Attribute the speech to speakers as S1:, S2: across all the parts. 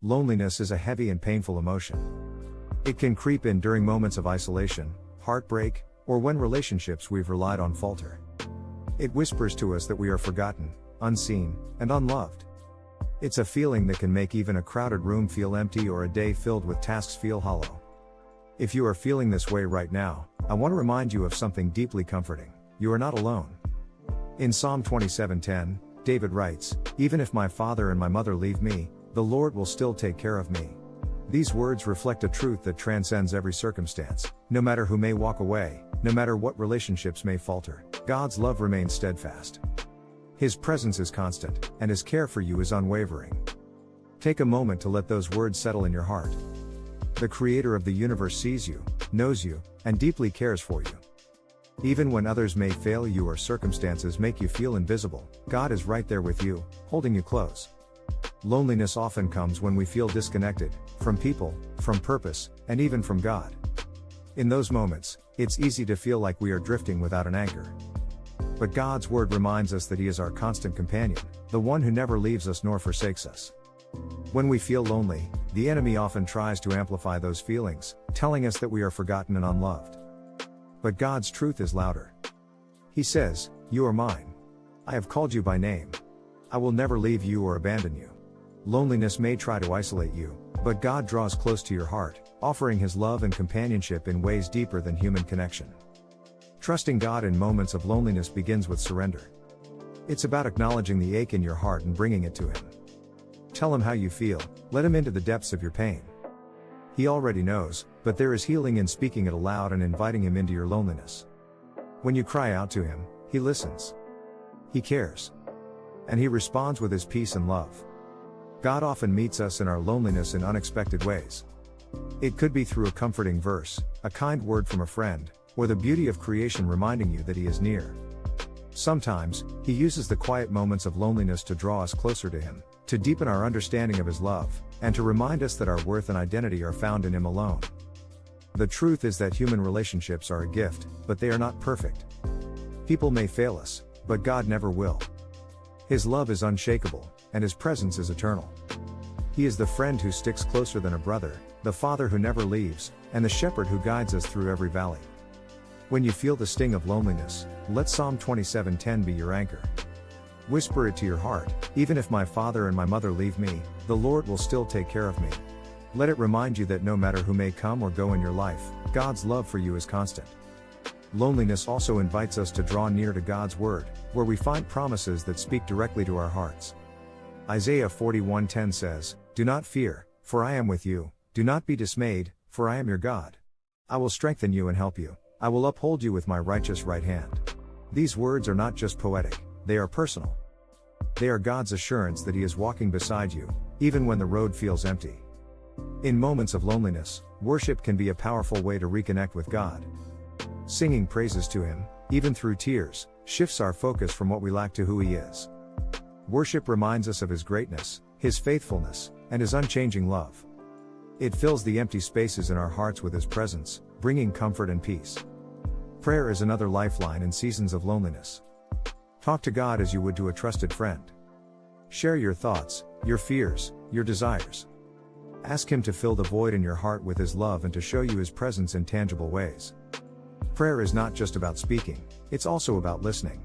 S1: Loneliness is a heavy and painful emotion. It can creep in during moments of isolation, heartbreak, or when relationships we've relied on falter. It whispers to us that we are forgotten, unseen, and unloved. It's a feeling that can make even a crowded room feel empty or a day filled with tasks feel hollow. If you are feeling this way right now, I want to remind you of something deeply comforting. You are not alone. In Psalm 27:10, David writes, "Even if my father and my mother leave me, the Lord will still take care of me." These words reflect a truth that transcends every circumstance. No matter who may walk away, no matter what relationships may falter, God's love remains steadfast. His presence is constant, and His care for you is unwavering. Take a moment to let those words settle in your heart. The Creator of the universe sees you, knows you, and deeply cares for you. Even when others may fail you or circumstances make you feel invisible, God is right there with you, holding you close. Loneliness often comes when we feel disconnected, from people, from purpose, and even from God. In those moments, it's easy to feel like we are drifting without an anchor. But God's word reminds us that He is our constant companion, the one who never leaves us nor forsakes us. When we feel lonely, the enemy often tries to amplify those feelings, telling us that we are forgotten and unloved. But God's truth is louder. He says, "You are mine. I have called you by name. I will never leave you or abandon you." Loneliness may try to isolate you, but God draws close to your heart, offering His love and companionship in ways deeper than human connection. Trusting God in moments of loneliness begins with surrender. It's about acknowledging the ache in your heart and bringing it to Him. Tell Him how you feel, let Him into the depths of your pain. He already knows, but there is healing in speaking it aloud and inviting Him into your loneliness. When you cry out to Him, He listens. He cares. And He responds with His peace and love. God often meets us in our loneliness in unexpected ways. It could be through a comforting verse, a kind word from a friend, or the beauty of creation reminding you that He is near. Sometimes, He uses the quiet moments of loneliness to draw us closer to Him, to deepen our understanding of His love, and to remind us that our worth and identity are found in Him alone. The truth is that human relationships are a gift, but they are not perfect. People may fail us, but God never will. His love is unshakable, and His presence is eternal. He is the friend who sticks closer than a brother, the Father who never leaves, and the Shepherd who guides us through every valley. When you feel the sting of loneliness, let Psalm 27:10 be your anchor. Whisper it to your heart, "Even if my father and my mother leave me, the Lord will still take care of me." Let it remind you that no matter who may come or go in your life, God's love for you is constant. Loneliness also invites us to draw near to God's Word, where we find promises that speak directly to our hearts. Isaiah 41:10 says, "Do not fear, for I am with you, do not be dismayed, for I am your God. I will strengthen you and help you, I will uphold you with my righteous right hand." These words are not just poetic, they are personal. They are God's assurance that He is walking beside you, even when the road feels empty. In moments of loneliness, worship can be a powerful way to reconnect with God. Singing praises to Him, even through tears, shifts our focus from what we lack to who He is. Worship reminds us of His greatness, His faithfulness, and His unchanging love. It fills the empty spaces in our hearts with His presence, bringing comfort and peace. Prayer is another lifeline in seasons of loneliness. Talk to God as you would to a trusted friend. Share your thoughts, your fears, your desires. Ask Him to fill the void in your heart with His love and to show you His presence in tangible ways. Prayer is not just about speaking, it's also about listening.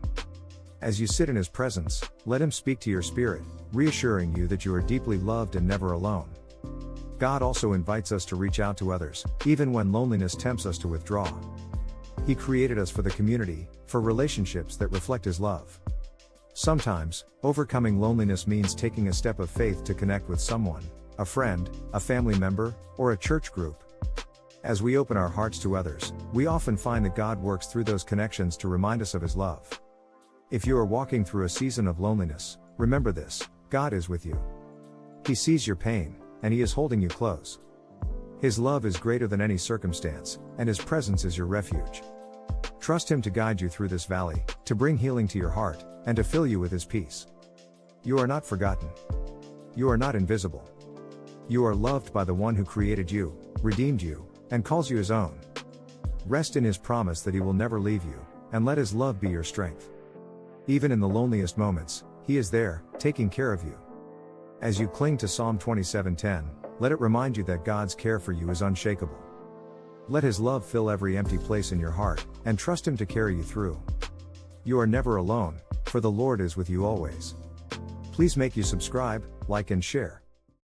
S1: As you sit in His presence, let Him speak to your spirit, reassuring you that you are deeply loved and never alone. God also invites us to reach out to others, even when loneliness tempts us to withdraw. He created us for the community, for relationships that reflect His love. Sometimes, overcoming loneliness means taking a step of faith to connect with someone, a friend, a family member, or a church group. As we open our hearts to others, we often find that God works through those connections to remind us of His love. If you are walking through a season of loneliness, remember this: God is with you. He sees your pain, and He is holding you close. His love is greater than any circumstance, and His presence is your refuge. Trust Him to guide you through this valley, to bring healing to your heart, and to fill you with His peace. You are not forgotten. You are not invisible. You are loved by the One who created you, redeemed you, and calls you His own. Rest in His promise that He will never leave you, and let His love be your strength. Even in the loneliest moments, He is there, taking care of you. As you cling to Psalm 27:10, let it remind you that God's care for you is unshakable. Let His love fill every empty place in your heart, and trust Him to carry you through. You are never alone, for the Lord is with you always. Please make you subscribe, like and share.